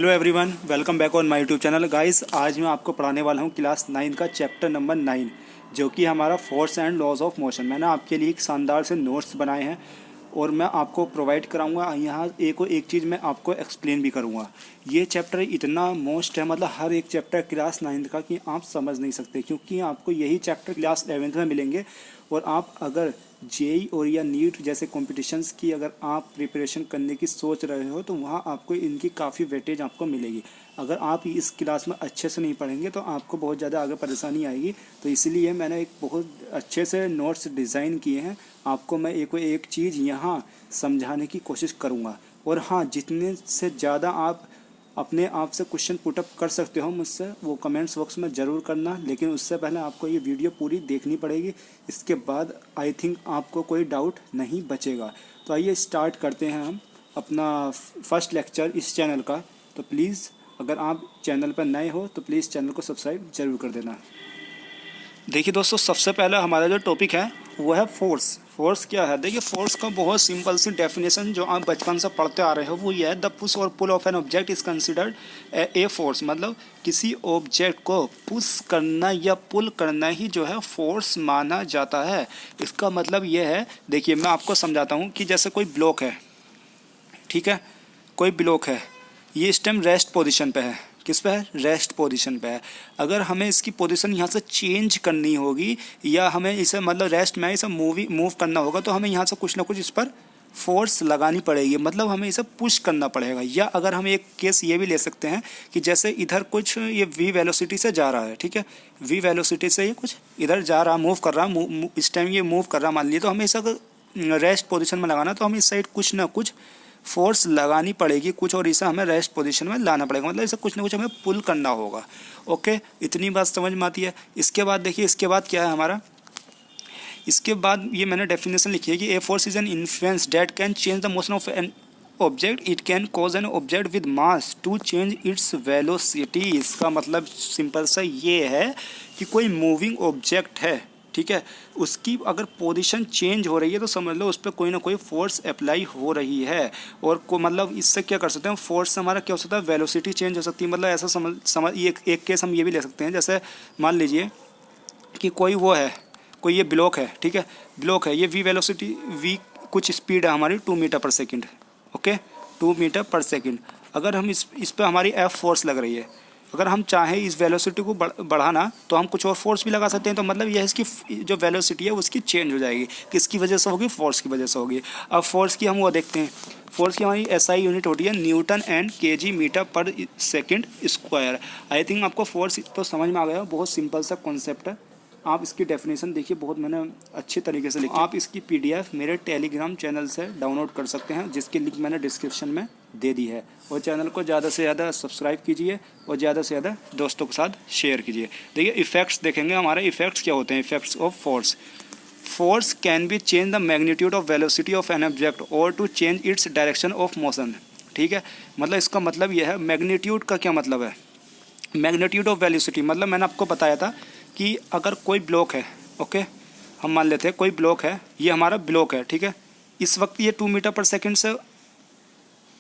Hello everyone, welcome back on my YouTube channel. Guys, आज मैं आपको पढ़ाने वाला हूँ क्लास 9 का चैप्टर नंबर 9, जो कि हमारा force and laws of motion. मैंने आपके लिए एक शानदार से नोट्स बनाए हैं और मैं आपको प्रोवाइड कराऊंगा। यहाँ एक चीज़ मैं आपको एक्सप्लेन भी करूँगा। ये चैप्टर इतना मोस्ट है, मतलब हर एक चैप्टर क्लास 9 का कि आप समझ नहीं सकते, क्योंकि आपको यही चैप्टर क्लास 11 में मिलेंगे। और आप अगर जेई और या नीट जैसे कॉम्पिटिशन्स की अगर आप प्रिपरेशन करने की सोच रहे हो तो वहाँ आपको इनकी काफ़ी वेटेज आपको मिलेगी। अगर आप इस क्लास में अच्छे से नहीं पढ़ेंगे तो आपको बहुत ज़्यादा आगे परेशानी आएगी। तो इसलिए मैंने एक बहुत अच्छे से नोट्स डिज़ाइन किए हैं। आपको मैं एक चीज़ यहाँ समझाने की कोशिश करूँगा। और हाँ, जितने से ज़्यादा आप अपने आप से क्वेश्चन पुटअप कर सकते हो मुझसे, वो कमेंट्स बॉक्स में ज़रूर करना। लेकिन उससे पहले आपको ये वीडियो पूरी देखनी पड़ेगी। इसके बाद आई थिंक आपको कोई डाउट नहीं बचेगा। तो आइए स्टार्ट करते हैं हम अपना फर्स्ट लेक्चर इस चैनल का। तो प्लीज़, अगर आप चैनल पर नए हो तो प्लीज़ चैनल को सब्सक्राइब ज़रूर कर देना। देखिए दोस्तों, सबसे पहला हमारा जो टॉपिक है वो है फोर्स। फोर्स क्या है? देखिए, फोर्स का बहुत सिंपल सी डेफिनेशन जो आप बचपन से पढ़ते आ रहे हो वो ये है, द पुश और pull of an object is considered a force. मतलब किसी ऑब्जेक्ट को पुश करना या पुल करना ही जो है फोर्स माना जाता है। इसका मतलब ये है, देखिए मैं आपको समझाता हूँ कि जैसे कोई ब्लॉक है, ठीक है, कोई ब्लॉक है, ये इस टाइम रेस्ट पोजीशन पे है। किस पे है? रेस्ट पोजीशन पे है। अगर हमें इसकी पोजीशन यहाँ से चेंज करनी होगी या हमें इसे मतलब रेस्ट में इसे मूव करना होगा तो हमें यहाँ से कुछ ना कुछ इस पर फोर्स लगानी पड़ेगी, मतलब हमें इसे पुश करना पड़ेगा। या अगर हम एक केस ये भी ले सकते हैं कि जैसे इधर कुछ ये वी वेलोसिटी से जा रहा है, ठीक है, वी वेलोसिटी से ये कुछ इधर जा रहा, मूव कर रहा, इस टाइम ये मूव कर रहा मान लीजिए, तो हमें इसे अगर रेस्ट पोजिशन में लगाना तो हमें इस साइड कुछ ना कुछ फोर्स लगानी पड़ेगी कुछ, और इसे हमें रेस्ट पोजीशन में लाना पड़ेगा, मतलब इसे कुछ ना कुछ हमें पुल करना होगा। ओके, इतनी बात समझ में आती है। इसके बाद देखिए, इसके बाद क्या है हमारा, इसके बाद ये मैंने डेफिनेशन लिखी है कि a force is an influence that can change the motion of an object. It can cause an object with mass to change its velocity. इसका मतलब सिंपल सा ये है कि कोई मूविंग ऑब्जेक्ट है, ठीक है, उसकी अगर पोजीशन चेंज हो रही है तो समझ लो उस पर कोई ना कोई फोर्स अप्लाई हो रही है। और को मतलब इससे क्या कर सकते हैं, फोर्स से हमारा क्या हो सकता है, वेलोसिटी चेंज हो सकती है। मतलब ऐसा समझ एक केस हम ये भी ले सकते हैं, जैसे मान लीजिए कि कोई वो है, कोई ये ब्लॉक है, ठीक है, ब्लॉक है, ये वी वेलोसिटी वी कुछ स्पीड है हमारी 2 मीटर पर सेकेंड। ओके, 2 मीटर पर सेकेंड। अगर हम इस पर हमारी एफ फोर्स लग रही है, अगर हम चाहें इस वेलोसिटी को बढ़ाना तो हम कुछ और फोर्स भी लगा सकते हैं। तो मतलब यह है इसकी जो वेलोसिटी है उसकी चेंज हो जाएगी। किसकी वजह से होगी? फोर्स की वजह से होगी। अब फोर्स की हम वो देखते हैं, फोर्स की हमारी एसआई यूनिट होती है न्यूटन एंड केजी मीटर पर सेकंड स्क्वायर। आई थिंक आपको फोर्स तो समझ में आ गया, बहुत सिंपल सा कॉन्सेप्ट है। आप इसकी डेफिनेशन देखिए, बहुत मैंने अच्छे तरीके से लिखी। आप इसकी पीडीएफ मेरे टेलीग्राम चैनल से डाउनलोड कर सकते हैं, जिसकी लिंक मैंने डिस्क्रिप्शन में दे दी है। और चैनल को ज़्यादा से ज़्यादा सब्सक्राइब कीजिए और ज़्यादा से ज़्यादा दोस्तों के साथ शेयर कीजिए। देखिए, इफेक्ट्स देखेंगे हमारे। इफेक्ट्स क्या होते हैं? Effects of force. Force can be change the magnitude of velocity of an object और to change its direction of motion. ठीक है, मतलब इसका मतलब यह है, मैग्नीट्यूड का क्या मतलब है? मैग्नीट्यूड ऑफ वेलोसिटी मतलब मैंने आपको बताया था कि अगर कोई ब्लॉक है, ओके, हम मान लेते हैं कोई ब्लॉक है, ये हमारा ब्लॉक है, ठीक है, इस वक्त ये 2 मीटर पर सेकंड से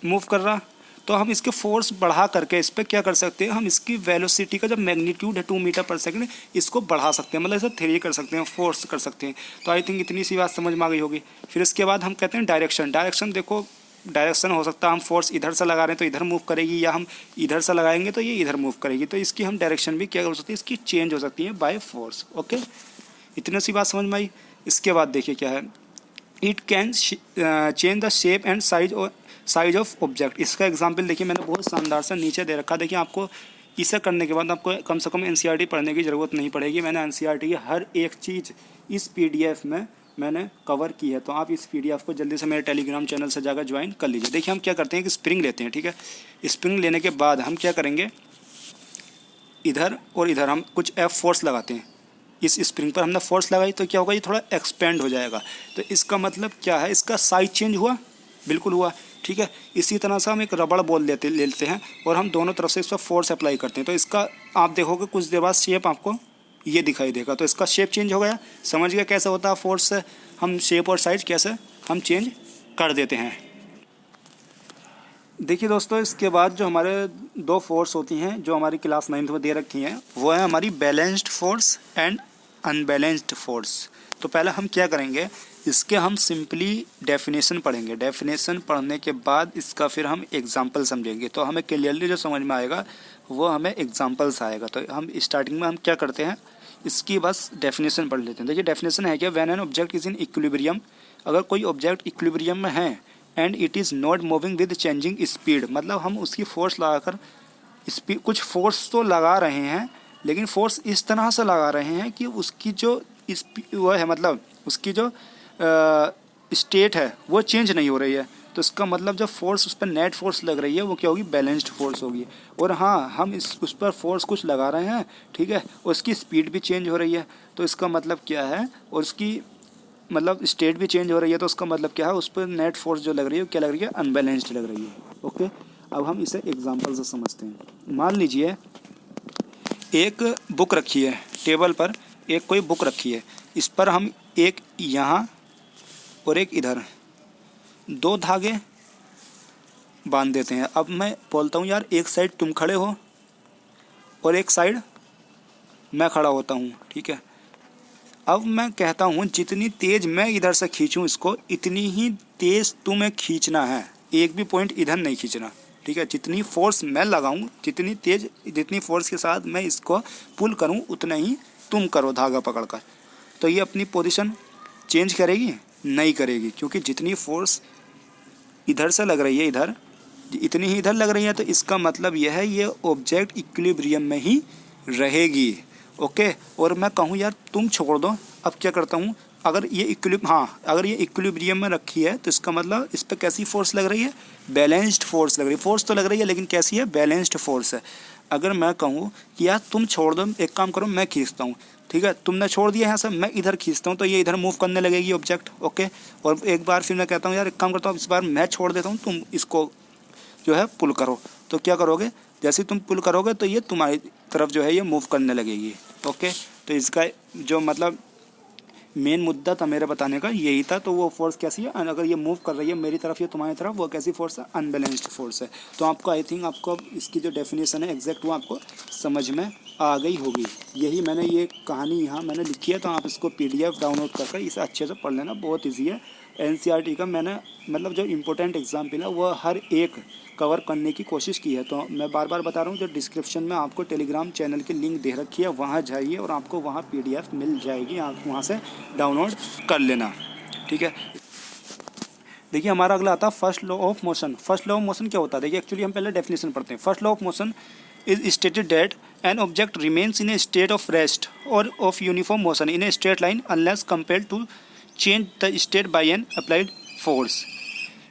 मूव कर रहा, तो हम इसके फोर्स बढ़ा करके इस पर क्या कर सकते हैं, हम इसकी वेलोसिटी का जब मैग्नीट्यूड है 2 मीटर पर सेकंड, इसको बढ़ा सकते हैं, मतलब इसे 3 कर सकते हैं, फोर्स कर सकते हैं। तो आई थिंक इतनी सी बात समझ में आ गई होगी। फिर इसके बाद हम कहते हैं डायरेक्शन। डायरेक्शन देखो, डायरेक्शन हो सकता है हम फोर्स इधर से लगा रहे हैं तो इधर मूव करेगी, या हम इधर से लगाएंगे तो ये इधर मूव करेगी। तो इसकी हम डायरेक्शन भी क्या हो सकती है, इसकी चेंज हो सकती है बाय फोर्स। ओके, इतनी सी बात समझ में आई। इसके बाद देखिए क्या है, it can change the shape and size of object. इसका एग्जाम्पल देखिए, मैंने बहुत शानदार सा नीचे दे रखा। देखिए, आपको इसे करने के बाद आपको कम से कम एनसीईआरटी पढ़ने की ज़रूरत नहीं पड़ेगी। मैंने एनसीईआरटी की हर एक चीज़ इस पीडीएफ में मैंने कवर की है। तो आप इस पीडीएफ को जल्दी से मेरे टेलीग्राम चैनल से जाकर ज्वाइन कर लीजिए। देखिए, हम क्या करते हैं कि स्प्रिंग लेते हैं, ठीक है, स्प्रिंग लेने के बाद हम क्या करेंगे, इधर और इधर हम कुछ एफ फोर्स लगाते हैं। इस स्प्रिंग पर हमने फोर्स लगाई तो क्या होगा, ये थोड़ा एक्सपेंड हो जाएगा। तो इसका मतलब क्या है, इसका साइज चेंज हुआ, बिल्कुल हुआ, ठीक है। इसी तरह से हम एक रबड़ बॉल लेते हैं और हम दोनों तरफ से इस पर फोर्स अप्लाई करते हैं। तो इसका आप देखोगे कुछ देर बाद शेप आपको ये दिखाई देगा। तो इसका शेप चेंज हो गया। समझ गया कैसे होता है फोर्स से हम शेप और साइज कैसे हम चेंज कर देते हैं। देखिए दोस्तों, इसके बाद जो हमारे दो फोर्स होती हैं जो हमारी क्लास 9th में दे रखी हैं, वो है हमारी balanced force and unbalanced force. तो पहले हम क्या करेंगे, इसके हम सिंपली डेफिनेशन पढ़ेंगे। डेफिनेशन पढ़ने के बाद इसका फिर हम एग्जांपल समझेंगे, तो हमें क्लियरली जो समझ में आएगा वो हमें एग्जांपल्स आएगा। तो हम स्टार्टिंग में हम क्या करते हैं, इसकी बस डेफिनेशन पढ़ लेते हैं। देखिए डेफिनेशन है क्या, when an object is in equilibrium, अगर कोई ऑब्जेक्ट इक्विलिब्रियम में है and it is not moving with changing speed, मतलब हम उसकी फोर्स लगाकर स्पीड, कुछ फोर्स तो लगा रहे हैं लेकिन फोर्स इस तरह से लगा रहे हैं कि उसकी जो वो है, मतलब उसकी जो स्टेट है वो चेंज नहीं हो रही है। तो इसका मतलब जब फोर्स उस पर नेट फोर्स लग रही है वो क्या होगी, बैलेंस्ड फोर्स होगी। और हाँ, हम उस पर फोर्स कुछ लगा रहे हैं, ठीक है, उसकी स्पीड भी चेंज हो रही है, तो इसका मतलब क्या है, और उसकी मतलब स्टेट भी चेंज हो रही है, तो उसका मतलब क्या है, उस पर नेट फोर्स जो लग रही है क्या लग रही है, अनबैलेंस्ड लग रही है। ओके, अब हम इसे एग्जांपल से समझते हैं। मान लीजिए एक बुक रखी है टेबल पर, एक कोई बुक रखी है, इस पर हम एक यहाँ और एक इधर दो धागे बांध देते हैं। अब मैं बोलता हूँ यार एक साइड तुम खड़े हो और एक साइड मैं खड़ा होता हूँ, ठीक है। अब मैं कहता हूँ जितनी तेज़ मैं इधर से खींचूँ इसको, इतनी ही तेज़ तुम्हें खींचना है, एक भी पॉइंट इधर नहीं खींचना, ठीक है। जितनी फोर्स मैं लगाऊँ, जितनी फोर्स के साथ मैं इसको पुल करूँ, उतना ही तुम करो धागा पकड़कर। तो ये अपनी पोजीशन चेंज करेगी? नहीं करेगी, क्योंकि जितनी फोर्स इधर से लग रही है इधर, इतनी ही इधर लग रही है। तो इसका मतलब यह है ये ऑब्जेक्ट इक्विलिब्रियम में ही रहेगी। ओके, और मैं कहूँ यार तुम छोड़ दो, अब क्या करता हूँ, अगर ये अगर ये इक्विलिब्रियम में रखी है तो इसका मतलब इस पर कैसी फोर्स लग रही है, बैलेंस्ड फोर्स लग रही है। फोर्स तो लग रही है लेकिन कैसी है, बैलेंस्ड फोर्स है। अगर मैं कहूँ कि यार तुम छोड़ दो, एक काम करो मैं खींचता हूँ, ठीक है, तुमने छोड़ दिया यहाँ से, मैं इधर खींचता हूँ, तो ये इधर मूव करने लगेगी ऑब्जेक्ट। ओके, और एक बार फिर मैं कहता हूँ यार एक काम करता हूँ, इस बार मैं छोड़ देता हूँ, तुम इसको जो है पुल करो। तो क्या करोगे, जैसे तुम पुल करोगे तो ये तुम्हारी तरफ जो है ये मूव करने लगेगी। ओके, तो इसका जो मतलब मेन मुद्दा था मेरे बताने का यही था। तो वो फोर्स कैसी है, अगर ये मूव कर रही है मेरी तरफ या तुम्हारी तरफ, वो कैसी फोर्स है, अनबैलेंस्ड फोर्स है। तो आपको आई थिंक आपको इसकी जो डेफिनेशन है एग्जैक्ट वो आपको समझ में आ गई होगी। यही मैंने ये कहानी यहाँ मैंने लिखी है, तो आप इसको PDF डाउनलोड करके इसे अच्छे से पढ़ लेना, बहुत ईजी है। NCERT का मैंने मतलब जो इम्पोर्टेंट एग्जाम्पल है वो हर एक कवर करने की कोशिश की है। तो मैं बार बार बता रहा हूँ, जो डिस्क्रिप्शन में आपको टेलीग्राम चैनल की लिंक दे रखी है वहाँ जाइए और आपको वहाँ PDF मिल जाएगी, आप वहाँ से डाउनलोड कर लेना, ठीक है। देखिए हमारा अगला आता है first law of motion. First law of motion क्या होता है, देखिए एक्चुअली हम पहले डेफिनेशन पढ़ते हैं। First law of motion is stated that an object remains in a state of rest और of uniform motion in a straight line unless compelled to change the state by an applied force.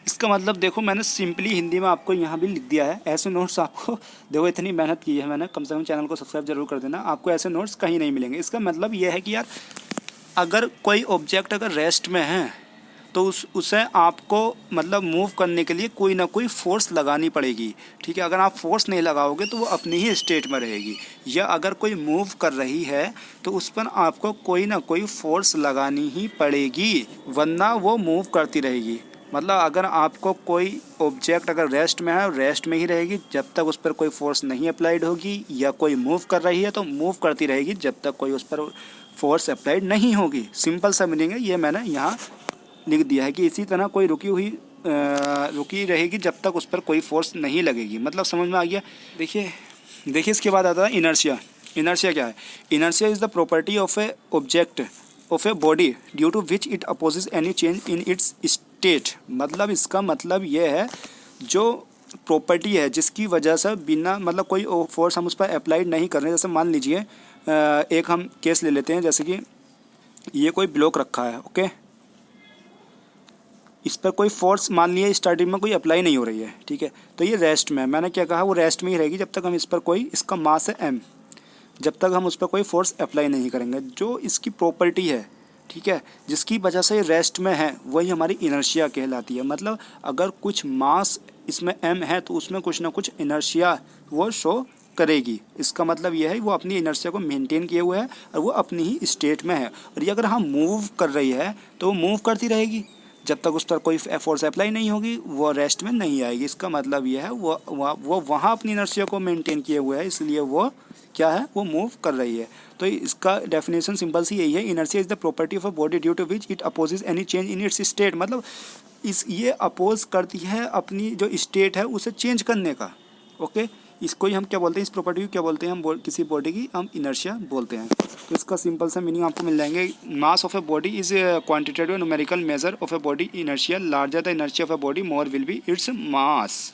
इसका मतलब देखो मैंने simply Hindi में आपको यहाँ भी लिख दिया है। ऐसे नोट्स आपको देखो इतनी मेहनत की है मैंने, कम से कम चैनल को सब्सक्राइब जरूर कर देना, आपको ऐसे नोट्स कहीं नहीं मिलेंगे। इसका मतलब ये है कि यार अगर कोई ऑब्जेक्ट अगर रेस्ट में है तो उसे आपको मतलब मूव करने के लिए कोई ना कोई फोर्स लगानी पड़ेगी, ठीक है। अगर आप फोर्स नहीं लगाओगे तो वो अपनी ही स्टेट में रहेगी, या अगर कोई मूव कर रही है तो उस पर आपको कोई ना कोई फोर्स लगानी ही पड़ेगी, वरना वो मूव करती रहेगी। मतलब अगर आपको कोई ऑब्जेक्ट अगर रेस्ट में है, रेस्ट में ही रहेगी जब तक उस पर कोई फोर्स नहीं अप्लाइड होगी, या कोई मूव कर रही है तो मूव करती रहेगी जब तक कोई उस पर फोर्स अप्लाइड नहीं होगी। सिंपल सा मीनिंग है, ये मैंने यहाँ लिख दिया है कि इसी तरह कोई रुकी रहेगी जब तक उस पर कोई फोर्स नहीं लगेगी। मतलब समझ में आ गया। देखिए इसके बाद आता है इनर्शिया। इनर्शिया क्या है, inertia is the property of a object of a body due to which it opposes any change in its state. मतलब इसका मतलब यह है जो प्रॉपर्टी है जिसकी वजह से बिना मतलब कोई फोर्स हम उस पर अप्लाइड नहीं कर रहे। जैसे मान लीजिए एक हम केस ले लेते हैं, जैसे कि ये कोई ब्लॉक रखा है, ओके, इस पर कोई फोर्स मान लिया स्टार्टिंग में कोई अप्लाई नहीं हो रही है, ठीक है। तो ये रेस्ट में, मैंने क्या कहा, वो रेस्ट में ही रहेगी जब तक हम इस पर कोई, इसका मास है m, जब तक हम उस पर कोई फोर्स अप्लाई नहीं करेंगे। जो इसकी प्रॉपर्टी है, ठीक है, जिसकी वजह से रेस्ट में है, वही हमारी इनर्शिया कहलाती है। मतलब अगर कुछ मास इसमें m है तो उसमें कुछ ना कुछ इनर्शिया वो शो करेगी। इसका मतलब यह है वो अपनी इनर्शिया को मेंटेन किए हुए है और वो अपनी ही स्टेट में है। और ये अगर हम मूव कर रही है तो वो मूव करती रहेगी। जब तक उस पर कोई फोर्स अप्लाई नहीं होगी वो रेस्ट में नहीं आएगी। इसका मतलब ये है वो वहाँ अपनी इनर्शिया को मेंटेन किए हुए है, इसलिए वो क्या है, वो मूव कर रही है। तो इसका डेफिनेशन सिंपल सी यही है, inertia is the property of a body due to which it opposes any change in its state. मतलब ये अपोज करती है अपनी जो स्टेट है उसे चेंज करने का। ओके, इसको ही हम क्या बोलते हैं, इस प्रॉपर्टी को क्या बोलते हैं, हम किसी बॉडी की हम इनर्शिया बोलते हैं। तो इसका सिंपल सा मीनिंग आपको मिल जाएंगे। Mass of a body is quantitative numerical measure of a body inertia, larger the inertia of a body more will be its mass.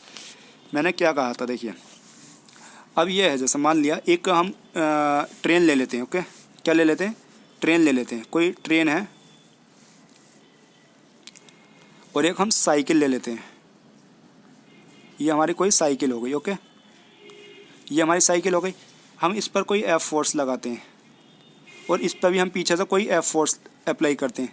मैंने क्या कहा था, देखिए अब ये है, जैसे मान लिया एक हम ट्रेन ले लेते हैं। ओके, क्या ले लेते हैं, ट्रेन ले लेते हैं, कोई ट्रेन है, और एक हम साइकिल ले लेते हैं। ये हमारी कोई साइकिल हो गई। ओके, ये हमारी साइकिल हो गई। हम इस पर कोई एफ फोर्स लगाते हैं और इस पर भी हम पीछे से कोई एफ फोर्स अप्लाई करते हैं,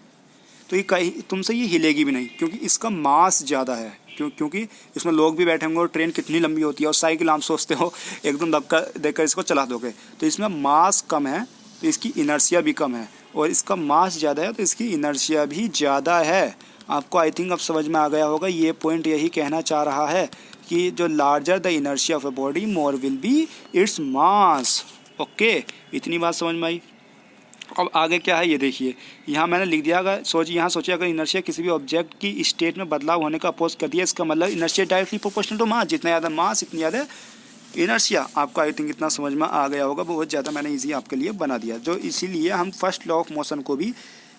तो ये कहीं तुमसे ये हिलेगी भी नहीं, क्योंकि इसका मास ज़्यादा है। क्योंकि इसमें लोग भी बैठे होंगे और ट्रेन कितनी लंबी होती है, और साइकिल आप सोचते हो एकदम धक्का देकर इसको चला दोगे, तो इसमें मास कम है तो इसकी इनर्शिया भी कम है, और इसका मास ज़्यादा है तो इसकी इनर्शिया भी ज़्यादा है। आपको आई थिंक अब समझ में आ गया होगा, ये पॉइंट यही कहना चाह रहा है कि जो larger the inertia of a body more will be its mass. Okay, इतनी बात समझ में आई। अब आगे क्या है ये देखिए, यहाँ मैंने लिख दिया, अगर यहाँ सोचिए अगर इनर्शिया किसी भी ऑब्जेक्ट की स्टेट में बदलाव होने का अपोज कर दिया, इसका मतलब inertia directly proportional to mass, जितना ज़्यादा मास इतनी ज़्यादा इनर्शिया। आपको आई थिंक इतना समझ में आ गया होगा, बहुत ज़्यादा मैंने इजी आपके लिए बना दिया। जो इसीलिए हम फर्स्ट लॉ ऑफ मोशन को भी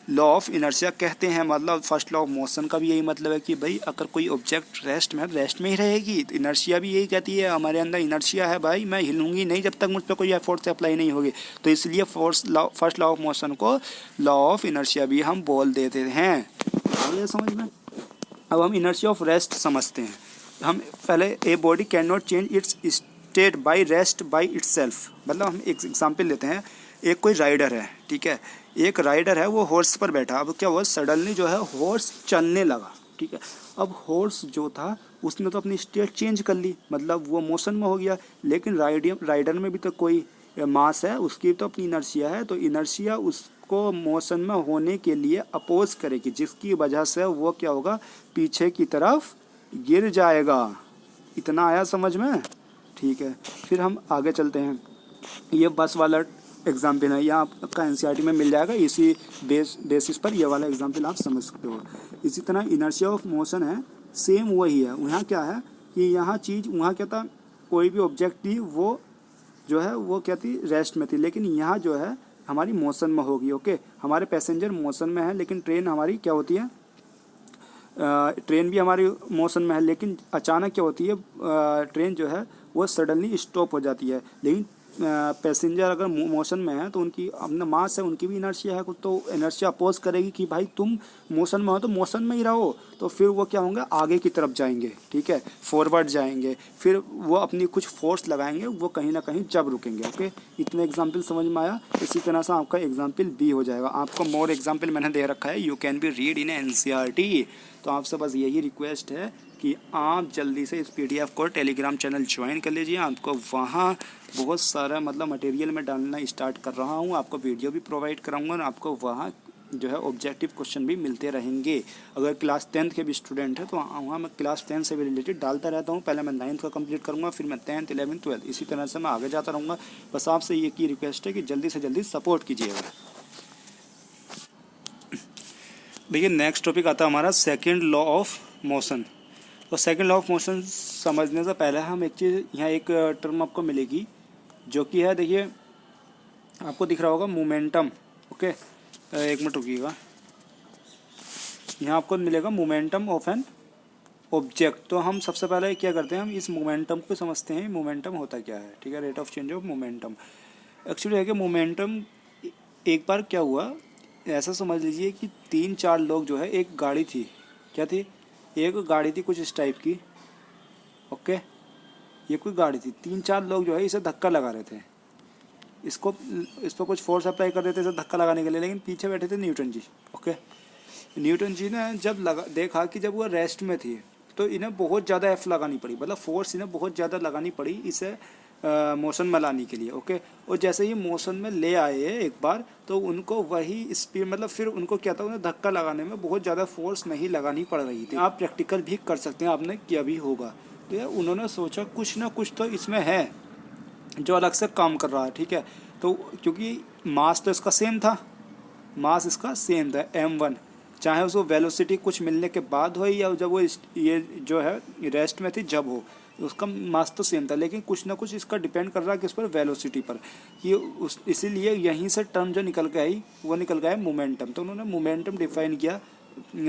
लॉ ऑफ इनर्शिया कहते हैं। मतलब फर्स्ट लॉ ऑफ मोशन का भी यही मतलब है कि भाई अगर कोई ऑब्जेक्ट रेस्ट में ही रहेगी, तो इनर्शिया भी यही कहती है, हमारे अंदर इनर्शिया है भाई, मैं हिलूंगी नहीं जब तक मुझ पर कोई फोर्स अप्लाई नहीं होगी। तो इसलिए फर्स्ट लॉ ऑफ मोशन को लॉ ऑफ इनर्शिया भी हम बोल देते हैं। आ गया समझ में। अब हम इनर्शिया ऑफ रेस्ट समझते हैं। हम पहले, a body can not change it's state by rest by itself. मतलब हम एक एग्जाम्पल लेते हैं, एक कोई राइडर है, ठीक है, एक राइडर है, वो हॉर्स पर बैठा। अब क्या हुआ, सडनली जो है हॉर्स चलने लगा, ठीक है। अब हॉर्स जो था उसने तो अपनी स्टेट चेंज कर ली, मतलब वो मोशन में हो गया, लेकिन राइडर में भी तो कोई मास है, उसकी तो अपनी इनर्शिया है, तो इनर्शिया उसको मोशन में होने के लिए अपोज करेगी, जिसकी वजह से वो क्या होगा, पीछे की तरफ गिर जाएगा। इतना आया समझ में, ठीक है। फिर हम आगे चलते हैं। ये बस वाला एग्जाम्पल है, यहाँ आपका एनसीईआरटी में मिल जाएगा, इसी बेसिस पर ये वाला एग्जाम्पल आप समझ सकते हो। इसी तरह इनर्शिया ऑफ मोशन है, सेम वही है। यहाँ क्या है कि यहाँ चीज़, वहाँ क्या था, कोई भी ऑब्जेक्ट थी वो जो है वो क्या थी, रेस्ट में थी, लेकिन यहाँ जो है हमारी मोशन में होगी। ओके, हमारे पैसेंजर मोशन में है, लेकिन ट्रेन हमारी क्या होती है, ट्रेन भी हमारी मोशन में है, लेकिन अचानक क्या होती है, ट्रेन जो है वो सडनली स्टॉप हो जाती है। लेकिन पैसेंजर अगर मोशन में है तो उनकी अपना मास है, उनकी भी इनर्शिया है कुछ, तो इनर्शिया अपोज करेगी कि भाई तुम मोशन में हो तो मोशन में ही रहो, तो फिर वो क्या होंगे, आगे की तरफ जाएंगे, ठीक है, फॉरवर्ड जाएंगे, फिर वो अपनी कुछ फोर्स लगाएंगे, वो कहीं ना कहीं जब रुकेंगे। ओके, इतने एग्जाम्पल समझ में आया। इसी तरह से आपका एग्जाम्पल बी हो जाएगा। आपको मोर एग्जाम्पल मैंने दे रखा है, you can be read in NCERT. तो आपसे बस यही रिक्वेस्ट है कि आप जल्दी से इस पीडीएफ को टेलीग्राम चैनल ज्वाइन कर लीजिए। आपको वहाँ बहुत सारा मतलब मटेरियल में डालना स्टार्ट कर रहा हूँ, आपको वीडियो भी प्रोवाइड कराऊंगा, और आपको वहाँ जो है ऑब्जेक्टिव क्वेश्चन भी मिलते रहेंगे। अगर क्लास 10th के भी स्टूडेंट हैं तो वहाँ मैं क्लास 10 से भी रिलेटेड डालता रहता हूँ। पहले मैं 9th का कंप्लीट करूँगा, फिर मैं 10th 11th 12th, इसी तरह से मैं आगे जाता रहूँगा। बस आपसे ये की रिक्वेस्ट है कि जल्दी से जल्दी सपोर्ट कीजिएगा। देखिए नेक्स्ट टॉपिक आता है हमारा सेकंड लॉ ऑफ मोशन। तो सेकंड लॉ ऑफ मोशन समझने से पहले हम एक चीज़, यहाँ एक टर्म आपको मिलेगी जो कि है, देखिए आपको दिख रहा होगा मोमेंटम। ओके, एक मिनट रुकिएगा, यहाँ आपको मिलेगा मोमेंटम ऑफ एन ऑब्जेक्ट। तो हम सबसे पहले क्या करते हैं, हम इस मोमेंटम को समझते हैं, मोमेंटम होता क्या है, ठीक है, rate of change of momentum. Actually है कि मोमेंटम, एक बार क्या हुआ, ऐसा समझ लीजिए कि 3-4 लोग जो है, एक गाड़ी थी, क्या थी, एक गाड़ी थी कुछ इस टाइप की। ओके, ये कोई गाड़ी थी, 3-4 लोग जो है इसे धक्का लगा रहे थे, इस पर कुछ फोर्स अप्लाई कर रहे थे इसे धक्का लगाने के लिए, लेकिन पीछे बैठे थे न्यूटन जी। ओके, न्यूटन जी ने जब देखा कि जब वो रेस्ट में थी तो इन्हें बहुत ज़्यादा एफ लगानी पड़ी, मतलब फोर्स इन्हें बहुत ज़्यादा लगानी पड़ी इसे मोशन में लाने के लिए। ओके, और जैसे ही मोशन में ले आए एक बार तो उनको वही स्पीड मतलब फिर उनको क्या था, उन्हें धक्का लगाने में बहुत ज़्यादा फोर्स नहीं लगानी पड़ रही थी। आप प्रैक्टिकल भी कर सकते हैं, आपने किया भी होगा। तो यार उन्होंने सोचा कुछ ना कुछ तो इसमें है जो अलग से काम कर रहा है, ठीक है। तो क्योंकि मास तो इसका सेम था, मास इसका सेम था m1, चाहे उसको वेलोसिटी कुछ मिलने के बाद हो या जब वो ये जो है रेस्ट में थी जब हो, उसका मास तो सेम था, लेकिन कुछ ना कुछ इसका डिपेंड कर रहा है किस पर, वेलोसिटी पर। कि उस इसीलिए यहीं से टर्म जो निकल के आई वो निकल गया है मोमेंटम। तो उन्होंने मोमेंटम डिफाइन किया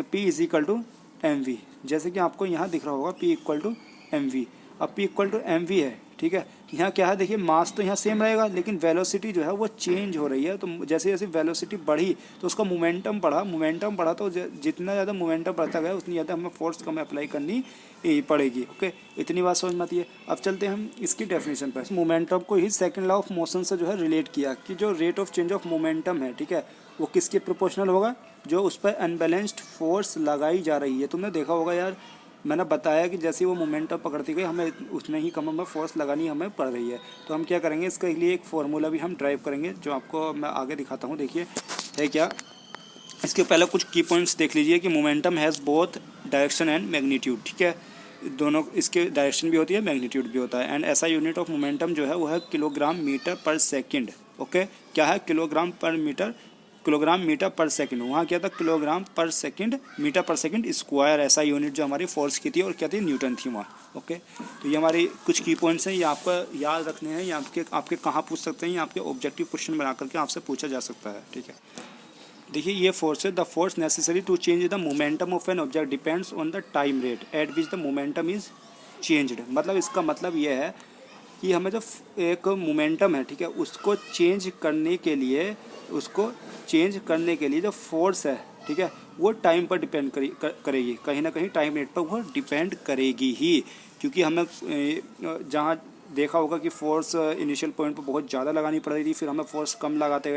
P is equal to mv, जैसे कि आपको यहाँ दिख रहा होगा P इक्वल टू mv। अब P इक्वल टू mv है, ठीक है। यहाँ क्या है देखिए, मास तो यहाँ सेम रहेगा लेकिन वेलोसिटी जो है वो चेंज हो रही है। तो जैसे जैसे वेलोसिटी बढ़ी तो उसका मोमेंटम बढ़ा तो जितना ज़्यादा मोमेंटम बढ़ता गया उतनी ज़्यादा हमें फोर्स कम अप्लाई करनी पड़ेगी। ओके, इतनी बात समझ में आती है। अब चलते हैं हम इसकी डेफिनेशन पर। मोमेंटम को ही सेकंड लॉ ऑफ मोशन से जो है रिलेट किया कि जो rate of change of momentum है, ठीक है, वो किसके प्रोपोर्शनल होगा, जो उस पर अनबैलेंस्ड फोर्स लगाई जा रही है। तुमने देखा होगा यार, मैंने बताया कि जैसे वो मोमेंटम पकड़ती गई हमें उतने ही कम में फोर्स लगानी हमें पड़ रही है। तो हम क्या करेंगे, इसके लिए एक फार्मूला भी हम ड्राइव करेंगे जो आपको मैं आगे दिखाता हूँ। देखिए है क्या, इसके पहले कुछ की पॉइंट्स देख लीजिए कि momentum has both direction and magnitude, ठीक है, दोनों इसके डायरेक्शन भी होती है, मैग्नीट्यूड भी होता है। एंड ऐसा यूनिट ऑफ मोमेंटम जो है वो है किलोग्राम मीटर पर सेकेंड। ओके, क्या है, किलोग्राम मीटर पर सेकंड। वहाँ क्या था, किलोग्राम पर सेकंड मीटर पर सेकंड स्क्वायर, ऐसा यूनिट जो हमारी फोर्स की थी और क्या थी, न्यूटन थी वहाँ। ओके, तो ये हमारी कुछ की पॉइंट्स हैं, ये आपको याद रखने हैं। ये आपके कहाँ पूछ सकते हैं, ये आपके ऑब्जेक्टिव क्वेश्चन बना करके आपसे पूछा जा सकता है, ठीक है। देखिए ये फोर्स है, the force necessary to change the momentum of an object depends on the time rate at which the momentum is changed. मतलब इसका मतलब ये है कि हमें जो एक मोमेंटम है, ठीक है, उसको चेंज करने के लिए जो फोर्स है, ठीक है, वो टाइम पर डिपेंड करेगी, कहीं ना कहीं टाइम रेट पर वो डिपेंड करेगी ही। क्योंकि हमें जहाँ देखा होगा कि फोर्स इनिशियल पॉइंट पर बहुत ज़्यादा लगानी पड़ रही थी, फिर हमें फोर्स कम लगाते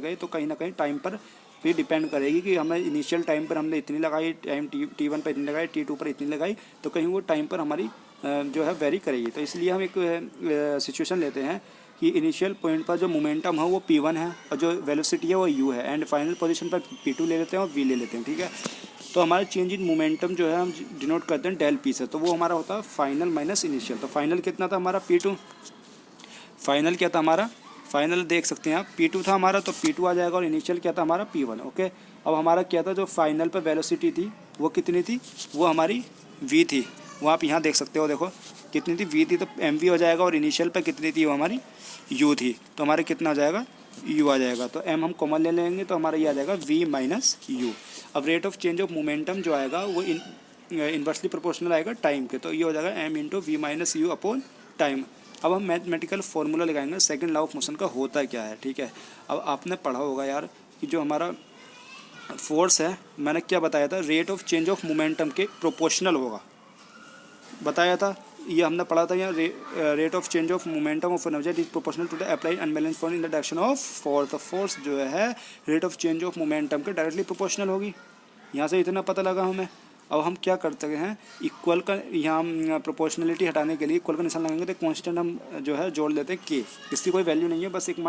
गए, तो कहीं ना कहीं टाइम पर भी डिपेंड करेगी कि हमें इनिशियल टाइम पर हमने इतनी लगाई, टाइम T1 पर इतनी लगाई, T2 पर इतनी लगाई, तो कहीं वो टाइम पर हमारी जो है वेरी करेगी। तो इसलिए हम एक सिचुएशन लेते हैं कि इनिशियल पॉइंट पर जो मोमेंटम है वो P1 है और जो वेलोसिटी है वो U है, एंड फाइनल पोजीशन पर P2 ले लेते हैं और V ले लेते हैं, ठीक है। तो हमारा चेंज इन मोमेंटम जो है हम डिनोट करते हैं डेल P से, तो वो हमारा होता है फाइनल माइनस इनिशियल। तो फाइनल कितना था हमारा, P2। फाइनल क्या था हमारा, फाइनल देख सकते हैं आप, P2 था हमारा, तो P2 आ जाएगा, और इनिशियल क्या था हमारा, P1। ओके, अब हमारा क्या था, जो फाइनल पर वेलोसिटी थी वो कितनी थी, वो हमारी V थी। वो आप यहाँ देख सकते हो, देखो कितनी थी, V थी, तो mv हो जाएगा, और इनिशियल पर कितनी थी, वो हमारी U थी, तो हमारे कितना आ जाएगा, U आ जाएगा। तो m हम कॉमन ले लेंगे तो हमारा ये आ जाएगा V माइनस U। अब rate of change of momentum जो आएगा वो इन्वर्सली प्रोपोर्शनल आएगा टाइम के, तो ये हो जाएगा m into V minus U upon time. अब हम मैथमेटिकल फार्मूला लगाएंगे, सेकंड लॉ ऑफ मोशन का होता क्या है, ठीक है। अब आपने पढ़ा होगा यार कि जो हमारा फोर्स है, मैंने क्या बताया था, rate of change of momentum के प्रोपोर्शनल होगा, बताया था। ये हमने पढ़ा था यहाँ, rate of change of momentum of an object is proportional to the applied unbalance force in the direction of force. तो फोर्स जो है rate of change of momentum के डायरेक्टली प्रोपोर्शनल होगी। यहाँ से इतना पता लगा हमें। अब हम क्या करते हैं, इक्वल का यहाँ प्रोपोर्शनलिटी हटाने के लिए इक्वल का निशान लगाएंगे, तो कॉन्स्टेंट हम जो है जोड़ लेते हैं के, इसकी कोई वैल्यू नहीं है, बस एक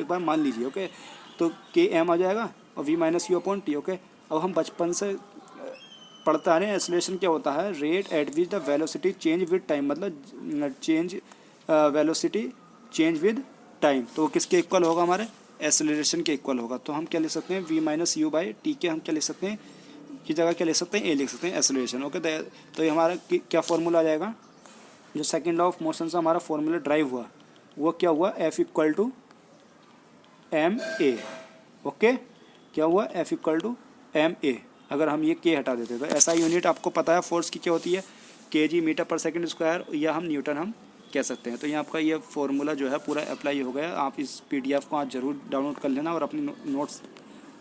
बार मान लीजिए। ओके, तो के एम आ जाएगा और V minus U upon T। Okay, अब हम बचपन से पढ़ते आ रहे हैं, एक्सेलरेशन क्या होता है, rate at which the velocity change with time, मतलब change velocity change with time, तो वो किसके इक्वल होगा, हमारे एक्सेलरेशन के इक्वल होगा। तो हम क्या लिख सकते हैं, V minus U by T के हम क्या लिख सकते हैं, की जगह क्या लिख सकते हैं, A लिख सकते हैं, एक्सेलरेशन। ओके, तो ये हमारा क्या फॉर्मूला आ जाएगा, जो सेकेंड लॉ ऑफ मोशन से हमारा फॉर्मूला ड्राइव हुआ वो क्या हुआ, F equal to ma। Okay, क्या हुआ, F इक्वल टू ma। अगर हम ये के हटा देते तो ऐसा यूनिट आपको पता है फोर्स की क्या होती है, kg मीटर पर सेकंड स्क्वायर, या हम न्यूटन हम कह सकते हैं। तो ये आपका ये फार्मूला जो है पूरा अप्लाई हो गया। आप इस PDF को आज ज़रूर डाउनलोड कर लेना और अपनी नोट्स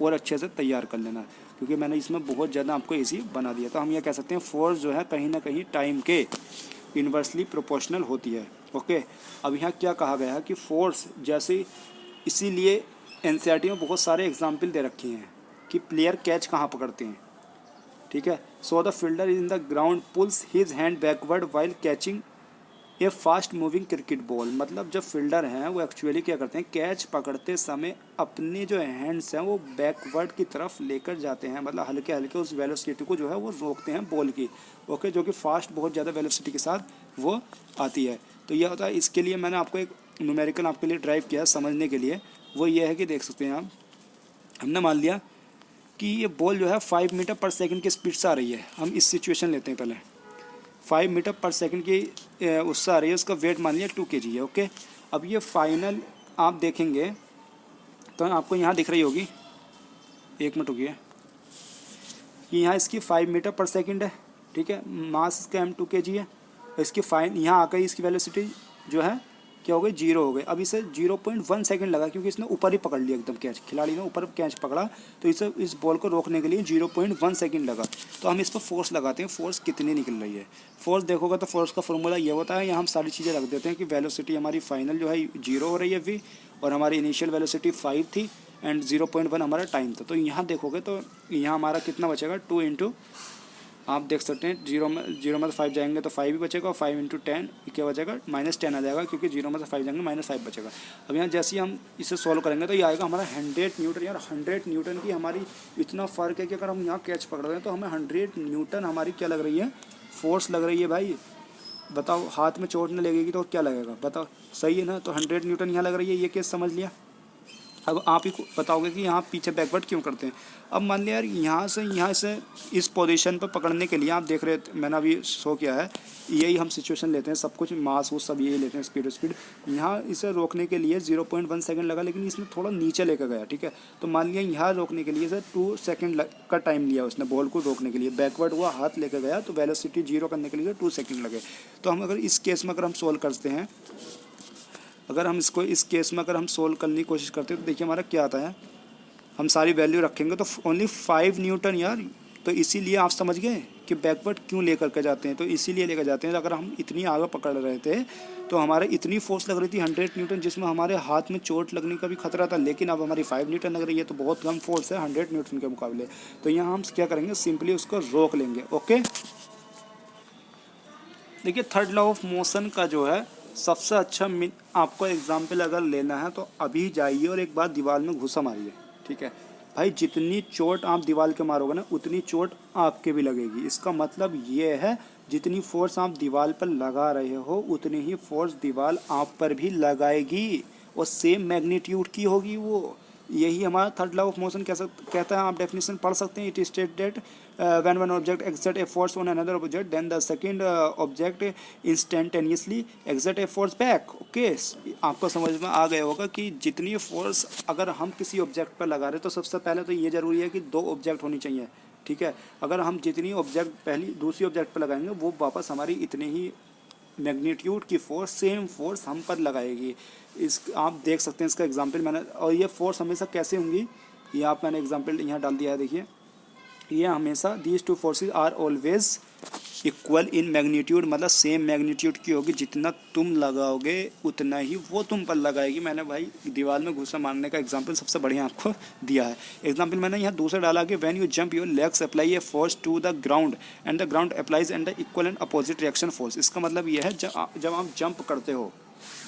और अच्छे से तैयार कर लेना, क्योंकि मैंने इसमें बहुत ज़्यादा आपको ईजी बना दिया। तो हम ये कह सकते हैं फोर्स जो है कहीं ना कहीं टाइम के इन्वर्सली प्रोपोर्शनल होती है। ओके, अब यहाँ क्या कहा गया है कि फोर्स जैसे, इसीलिए NCERT में बहुत सारे एग्जाम्पल दे रखे हैं कि प्लेयर कैच कहाँ पकड़ते हैं, ठीक है। So the fielder in the ground pulls his hand backward while catching ये फास्ट मूविंग क्रिकेट बॉल, मतलब जब फील्डर हैं वो एक्चुअली क्या करते हैं, कैच पकड़ते समय अपने जो हैंड्स हैं वो बैकवर्ड की तरफ लेकर जाते हैं, मतलब हल्के हल्के उस वेलोसिटी को जो है वो रोकते हैं बॉल की, ओके, जो कि फास्ट बहुत ज़्यादा वेलोसिटी के साथ वो आती है। तो यह होता है, इसके लिए मैंने आपको एक न्यूमेरिकल आपके लिए ड्राइव किया समझने के लिए। वो ये है कि देख सकते हैं आप, हमने मान लिया कि ये बॉल जो है 5 मीटर पर सेकंड की स्पीड से आ रही है। हम इस सिचुएशन लेते हैं पहले, 5 मीटर पर सेकंड की उससे आ रही है, उसका वेट मान लिया 2 kg है, ओके। अब ये फाइनल आप देखेंगे तो आपको यहाँ दिख रही होगी, 1 मिनट रुकिए, कि यहाँ इसकी 5 मीटर पर सेकंड है, ठीक है, मास इसका m2 kg है। इसकी फाइन यहाँ आकर इसकी वेलोसिटी जो है क्या हो गई, 0 हो गई। अब इसे 0.1 सेकंड लगा क्योंकि इसने ऊपर ही पकड़ लिया एकदम कैच, खिलाड़ी ने ऊपर कैच पकड़ा, तो इसे इस बॉल को रोकने के लिए 0.1 सेकंड लगा। तो हम इस पर फोर्स लगाते हैं, फोर्स कितनी निकल रही है। फोर्स देखोगे तो फोर्स का फॉर्मूला ये होता है, यहाँ हम सारी चीज़ें रख देते हैं कि वेलोसिटी हमारी फाइनल जो है 0 हो रही है v, और हमारी इनिशियल वेलोसिटी 5 थी एंड 0.1 हमारा टाइम था। तो यहाँ देखोगे तो यहाँ हमारा कितना बचेगा, 2 इंटू, आप देख सकते हैं 0 में से 5 जाएंगे तो 5 ही बचेगा, और 5 इंटू 10 क्या बचेगा, -10 आ जाएगा, क्योंकि 0 में से 5 जाएंगे -5 बचेगा। अब यहाँ जैसे ही हम इसे सॉल्व करेंगे तो ये आएगा हमारा 100 न्यूटन। यार 100 न्यूटन की हमारी इतना फ़र्क है कि अगर हम यहाँ कैच पकड़ रहे हैं तो हमें 100 न्यूटन हमारी क्या लग रही है, फोर्स लग रही है भाई। बताओ, हाथ में चोट नहीं लगेगी तो क्या लगेगा, बताओ, सही है ना। तो 100 न्यूटन यहाँ लग रही है, ये केस समझ लिया। अब आप ही को बताओगे कि यहाँ पीछे बैकवर्ड क्यों करते हैं। अब मान लिया यार यहाँ से इस पोजीशन पर पकड़ने के लिए आप देख रहे थे, मैंने अभी शो किया है, यही हम सिचुएशन लेते हैं, सब कुछ मास वो सब यही लेते हैं, स्पीड। यहाँ इसे रोकने के लिए 0.1 सेकंड लगा, लेकिन इसने थोड़ा नीचे लेकर गया, ठीक है। तो मान लिया यहाँ रोकने के लिए सर 2 सेकंड का टाइम लिया उसने बॉल को रोकने के लिए, बैकवर्ड हुआ, हाथ लेकर गया, तो वेलोसिटी 0 करने के लिए 2 सेकंड लगे। तो हम अगर इस केस में अगर हम सोल्व करते हैं, अगर हम इसको इस केस में अगर हम सोल्व करने की कोशिश करते हैं तो देखिए हमारा क्या आता है, हम सारी वैल्यू रखेंगे तो ओनली 5 न्यूटन यार। तो इसीलिए आप समझ गए कि बैकवर्ड क्यों लेकर के जाते हैं, तो इसीलिए लेकर जाते हैं। अगर हम इतनी आगे पकड़ रहे थे तो हमारे इतनी फोर्स लग रही थी 100 न्यूटन, जिसमें हमारे हाथ में चोट लगने का भी खतरा था, लेकिन अब हमारी 5 न्यूटन लग रही है, तो बहुत कम फोर्स है 100 न्यूटन के मुकाबले। तो यहाँ हम क्या करेंगे, सिंपली उसको रोक लेंगे, ओके। देखिए थर्ड लॉ ऑफ मोशन का जो है सबसे अच्छा आपको एग्जाम्पल अगर लेना है तो अभी जाइए और एक बार दीवार में घुसा मारिए, ठीक है भाई। जितनी चोट आप दीवार के मारोगे ना उतनी चोट आपके भी लगेगी। इसका मतलब ये है जितनी फोर्स आप दीवार पर लगा रहे हो उतनी ही फोर्स दीवार आप पर भी लगाएगी, और सेम मैग्नीट्यूड की होगी वो। यही हमारा थर्ड लॉ ऑफ मोशन कैसा कहता है, आप डेफिनेशन पढ़ सकते हैं। It is state that when one object exert a force on another object then the second object instantaneously exert a force back, okay. आपको समझ में आ गया होगा कि जितनी फोर्स अगर हम किसी ऑब्जेक्ट पर लगा रहे हैं तो सबसे पहले तो ये जरूरी है कि 2 ऑब्जेक्ट होनी चाहिए, ठीक है। अगर हम जितनी ऑब्जेक्ट पहली दूसरी ऑब्जेक्ट पर लगाएंगे वो वापस हमारी इतनी ही मैग्नीट्यूड की फोर्स, सेम फोर्स हम पर लगाएगी। इस आप देख सकते हैं इसका एग्जांपल मैंने, और ये फोर्स हमेशा कैसे होंगी ये आप मैंने एग्जांपल यहाँ डाल दिया है। देखिए ये हमेशा these 2 forces are always equal in magnitude, मतलब सेम मैग्नीट्यूड की होगी। जितना तुम लगाओगे उतना ही वो तुम पर लगाएगी। मैंने भाई दीवार में घुसा मारने का एग्जांपल सबसे बढ़िया आपको दिया है। एग्जांपल मैंने यहाँ दूसरा डाला कि when you jump your legs apply a force to the ground and the ground applies and the equal and opposite reaction force. इसका मतलब ये है जब आप जंप करते हो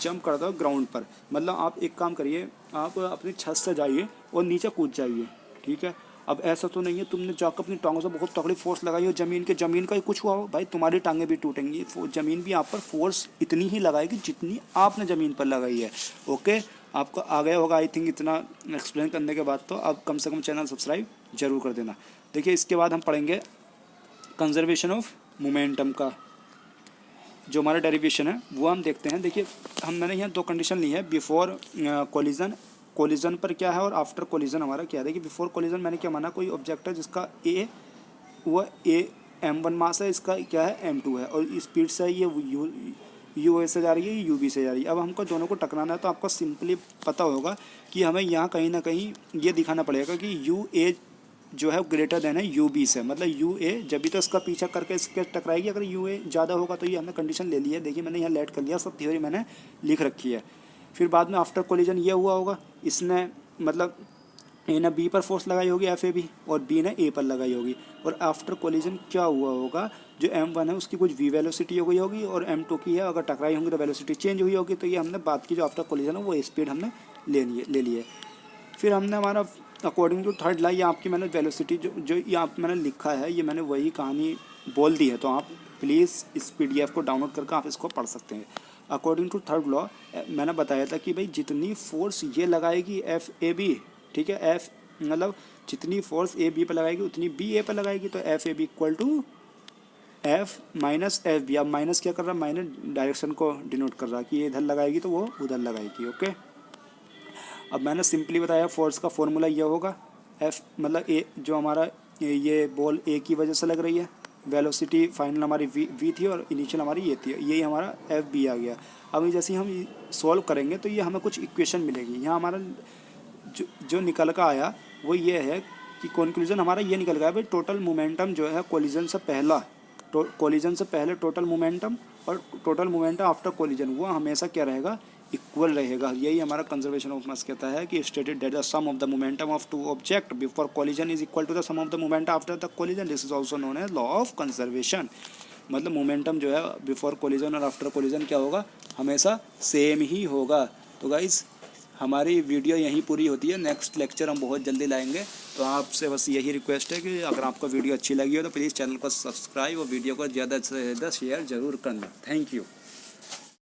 ग्राउंड पर, मतलब आप एक काम करिए, आप अपनी छत से जाइए और नीचे कूद जाइए, ठीक है। अब ऐसा तो नहीं है तुमने जाकर अपनी टांगों से बहुत तगड़ी फोर्स लगाई हो जमीन का ही कुछ हुआ हो, भाई तुम्हारी टांगें भी टूटेंगी। जमीन भी आप पर फोर्स इतनी ही लगाएगी जितनी आपने ज़मीन पर लगाई है, ओके। आपको आ गया होगा आई थिंक इतना एक्सप्लेन करने के बाद, तो अब कम से कम चैनल सब्सक्राइब जरूर कर देना। देखिए इसके बाद हम पढ़ेंगे कंजर्वेशन ऑफ मोमेंटम का जो हमारा डेरिवेशन है वो हम देखते हैं। देखिए मैंने यहाँ 2 कंडीशन ली है, बिफोर कोलिजन पर क्या है और आफ्टर कोलिजन हमारा क्या है। देखिए बिफोर कोलिजन मैंने क्या माना, कोई ऑब्जेक्ट है जिसका m1 मास है, इसका क्या है m2 है, और स्पीड से ये u से जा रही है, u b से जा रही है। अब हमको दोनों को टकराना है तो आपको सिंपली पता होगा कि हमें यहाँ कहीं ना कहीं ये दिखाना पड़ेगा कि UA जो है ग्रेटर देन है UB से, मतलब UA जब भी तो इसका पीछा करके इसके टकराएगी। अगर UA ज़्यादा होगा तो ये हमने कंडीशन ले ली है। देखिए मैंने यहाँ लेट कर लिया, सब थ्योरी मैंने लिख रखी है। फिर बाद में आफ्टर कोलिजन ये हुआ होगा, इसने मतलब ए ने बी पर फोर्स लगाई होगी FAB, और बी ने ए पर लगाई होगी। और आफ्टर कोलिजन क्या हुआ होगा जो M1 है उसकी कुछ v वेलोसिटी हो गई होगी और M2 की है अगर टकराई होंगी तो वेलोसिटी चेंज हुई होगी। तो ये हमने बात की जो आफ्टर कोलिजन है वो स्पीड हमने ले ली है। फिर हमने हमारा अकॉर्डिंग टू थर्ड ला, ये आपकी मैंने वेलोसिटी जो यहाँ पे मैंने लिखा है ये मैंने वही कहानी बोल दी है, तो आप प्लीज़ इस PDF को डाउनलोड करके आप इसको पढ़ सकते हैं। अकॉर्डिंग टू थर्ड लॉ मैंने बताया था कि भाई जितनी फोर्स ये लगाएगी FAB, ठीक है, F मतलब जितनी फोर्स AB पर लगाएगी उतनी BA पर लगाएगी, तो FAB equal to F minus FB। अब माइनस क्या कर रहा है, माइनस डायरेक्शन को डिनोट कर रहा है कि ये इधर लगाएगी तो वो उधर लगाएगी। ओके, अब मैंने सिंपली बताया फोर्स का फॉर्मूला ये होगा, F मतलब A जो हमारा ये बॉल A की वजह से लग रही है, वेलोसिटी फाइनल हमारी v थी और इनिशियल हमारी ये थी, यही हमारा FB आ गया। अब जैसे ही हम सॉल्व करेंगे तो ये हमें कुछ इक्वेशन मिलेगी। यहाँ हमारा जो निकल का आया वो ये है कि कंक्लूजन हमारा ये निकल गया भाई टोटल मोमेंटम जो है कोलिजन से पहला, कोलिजन से पहले टोटल मोमेंटम और टोटल मोमेंटम आफ्टर कोलिजन वो हमेशा क्या रहेगा, इक्वल रहेगा। यही हमारा कंजर्वेशन ऑफ मास कहता है कि stated that the sum of the momentum of two object before collision is equal to the sum of the momentum after the collision, this is also known as law of conservation. मतलब momentum जो है before collision और after collision क्या होगा, हमेशा same ही होगा। तो guys हमारी वीडियो यहीं पूरी होती है, नेक्स्ट लेक्चर हम बहुत जल्दी लाएंगे। तो आपसे बस यही रिक्वेस्ट है कि अगर आपको वीडियो अच्छी लगी हो तो प्लीज़ चैनल को सब्सक्राइब और वीडियो को ज़्यादा से ज़्यादा शेयर ज़रूर करना। Thank you.